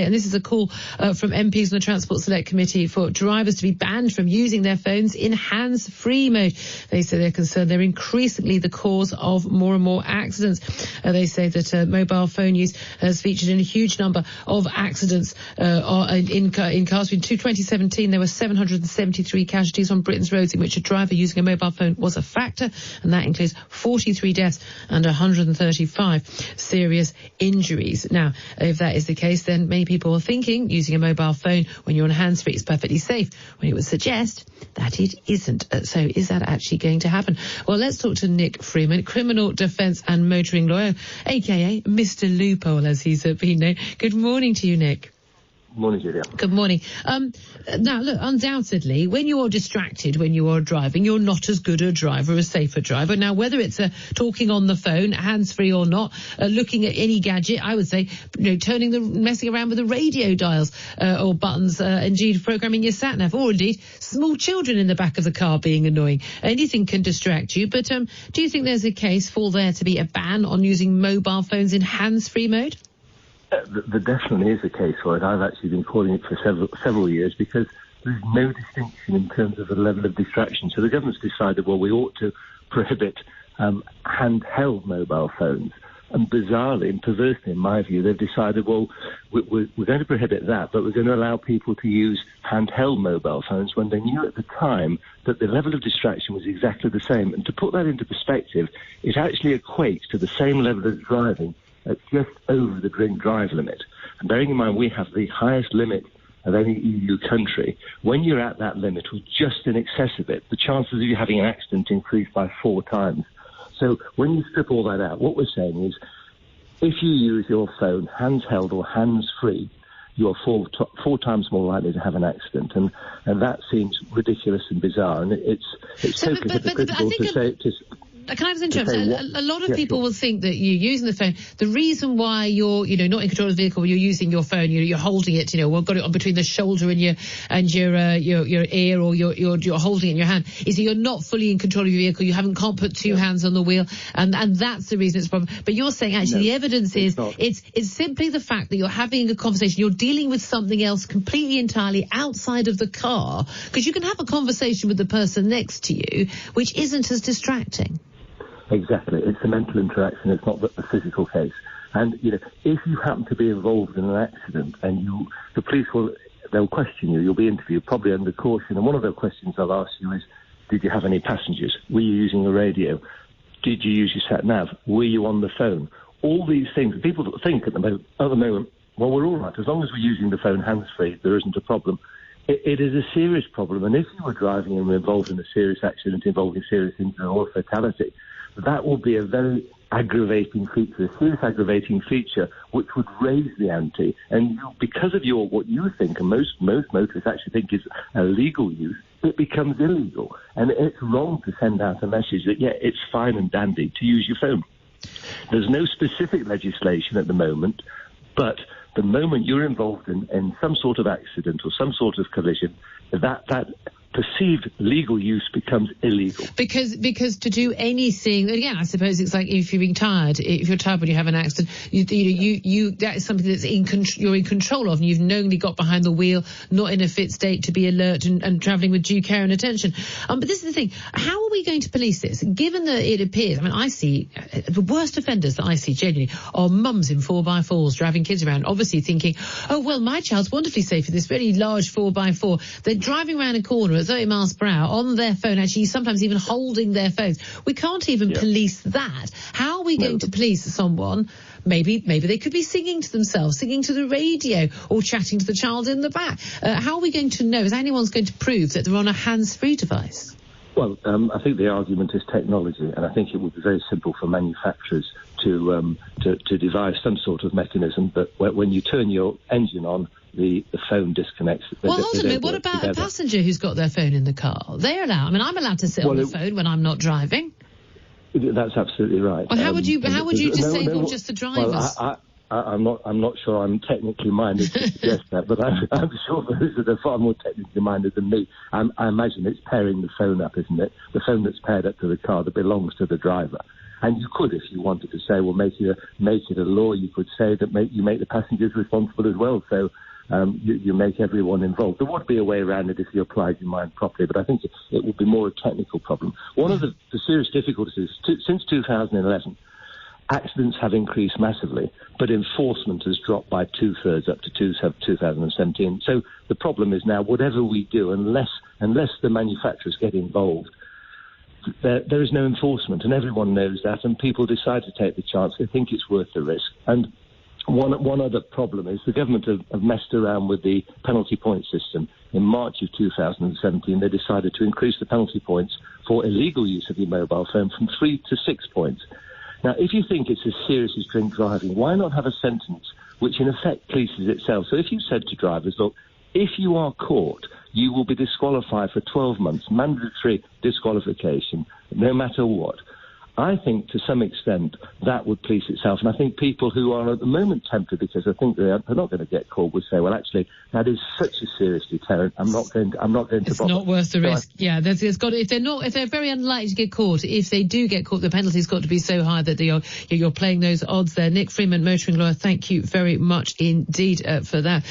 today, and this is a call from MPs on the Transport Select Committee for drivers to be banned from using their phones in hands-free mode. They say they're concerned they're increasingly the cause of more and more accidents. They say that mobile phone use has featured in a huge number of accidents in cars. In 2017, there were 773 casualties on Britain's roads in which a driver using a mobile phone was a factor, and that includes 43 deaths and 135 serious injuries. Now, if that is the case, then many people are thinking using a mobile phone when you're on hands-free is perfectly safe, when it would suggest that it isn't. So is that actually going to happen? Well, let's talk to Nick Freeman, criminal defence and motoring lawyer, a.k.a. Mr. Loophole, as he's been known. Good morning to you, Nick. Morning, Julia. Good morning. Now, look, undoubtedly, when you're distracted when you are driving, you're not as good a driver, a safer driver. Now, whether it's talking on the phone, hands-free or not, looking at any gadget, I would say, messing around with the radio dials or buttons, indeed programming your sat-nav, or indeed small children in the back of the car being annoying. Anything can distract you. But do you think there's a case for there to be a ban on using mobile phones in hands-free mode? There definitely is a case for it. I've actually been calling it for several years because there's no distinction in terms of the level of distraction. So the government's decided, well, we ought to prohibit handheld mobile phones. And bizarrely and perversely, in my view, they've decided, well, we're going to prohibit that, but we're going to allow people to use handheld mobile phones when they knew at the time that the level of distraction was exactly the same. And to put that into perspective, it actually equates to the same level of driving at just over the drink-drive limit. And bearing in mind we have the highest limit of any EU country, when you're at that limit or just in excess of it, the chances of you having an accident increase by 4 times. So when you strip all that out, what we're saying is if you use your phone hands-held or hands-free, you're 4 times more likely to have an accident. And that seems ridiculous and bizarre. And it's totally hypocritical to say... Can I just interrupt? A lot of people will think that you're using the phone. The reason why you're, not in control of the vehicle, you're using your phone, you're holding it, got it on between the shoulder and your ear, or you're holding it in your hand, is that you're not fully in control of your vehicle. You can't put 2 hands on the wheel, and that's the reason it's a problem. But you're saying actually the evidence is it's simply the fact that you're having a conversation, you're dealing with something else completely entirely outside of the car, because you can have a conversation with the person next to you, which isn't as distracting. Exactly. It's the mental interaction. It's not the physical case. And, if you happen to be involved in an accident and the police they'll question you, you'll be interviewed probably under caution. And one of the questions they'll ask you is, did you have any passengers? Were you using a radio? Did you use your sat-nav? Were you on the phone? All these things. People think at the moment, well, we're all right. As long as we're using the phone hands-free, there isn't a problem. It is a serious problem. And if you were driving and were involved in a serious accident involving serious injury or fatality, that will be a very aggravating feature, a serious aggravating feature, which would raise the ante. And because of what you think, and most motorists actually think is a legal use, it becomes illegal. And it's wrong to send out a message that, it's fine and dandy to use your phone. There's no specific legislation at the moment, but the moment you're involved in some sort of accident or some sort of collision, that perceived legal use becomes illegal. Because to do anything, again, I suppose it's like if you're being tired, if you're tired when you have an accident, you that is something that's you're in control of, and you've knowingly got behind the wheel, not in a fit state to be alert and travelling with due care and attention. But this is the thing, how are we going to police this? Given that it appears, I see the worst offenders that I see genuinely are mums in 4x4s driving kids around, obviously thinking, oh, well, my child's wonderfully safe in this very large 4x4. They're driving around a corner at 30 miles per hour on their phone, actually sometimes even holding their phones. We can't even police that. How are we going to police someone? Maybe they could be singing to themselves, singing to the radio, or chatting to the child in the back. How are we going to know? Is anyone's going to prove that they're on a hands-free device? Well, I think the argument is technology, and I think it would be very simple for manufacturers to devise some sort of mechanism that when you turn your engine on, the phone disconnects. Well, hold a minute. What about a passenger who's got their phone in the car? They're allowed. I'm allowed to sit on the phone when I'm not driving. That's absolutely right. Well, how would you disable just the drivers? Well, I'm not sure I'm technically minded to suggest that, but I'm sure those that are far more technically minded than me. I imagine it's pairing the phone up, isn't it? The phone that's paired up to the car that belongs to the driver. And you could, if you wanted to say, well, make it a law, you could say that you make the passengers responsible as well. So you make everyone involved. There would be a way around it if you applied your mind properly, but I think it would be more a technical problem. One of the serious difficulties is since 2011, accidents have increased massively, but enforcement has dropped by 2/3 up to 2017. So the problem is now, whatever we do, unless the manufacturers get involved, there is no enforcement, and everyone knows that, and people decide to take the chance. They think it's worth the risk. And one other problem is the government have messed around with the penalty point system. In March of 2017, they decided to increase the penalty points for illegal use of your mobile phone from 3 to 6 points. Now, if you think it's as serious as drink driving, why not have a sentence which in effect polices itself? So if you said to drivers, look, if you are caught, you will be disqualified for 12 months, mandatory disqualification, no matter what. I think to some extent that would police itself. And I think people who are at the moment tempted because I think they're not going to get caught would say, well, actually, that is such a serious deterrent. I'm not going to bother. It's not worth the risk. If they're very unlikely to get caught, if they do get caught, the penalty's got to be so high that you're playing those odds there. Nick Freeman, motoring lawyer, thank you very much indeed for that.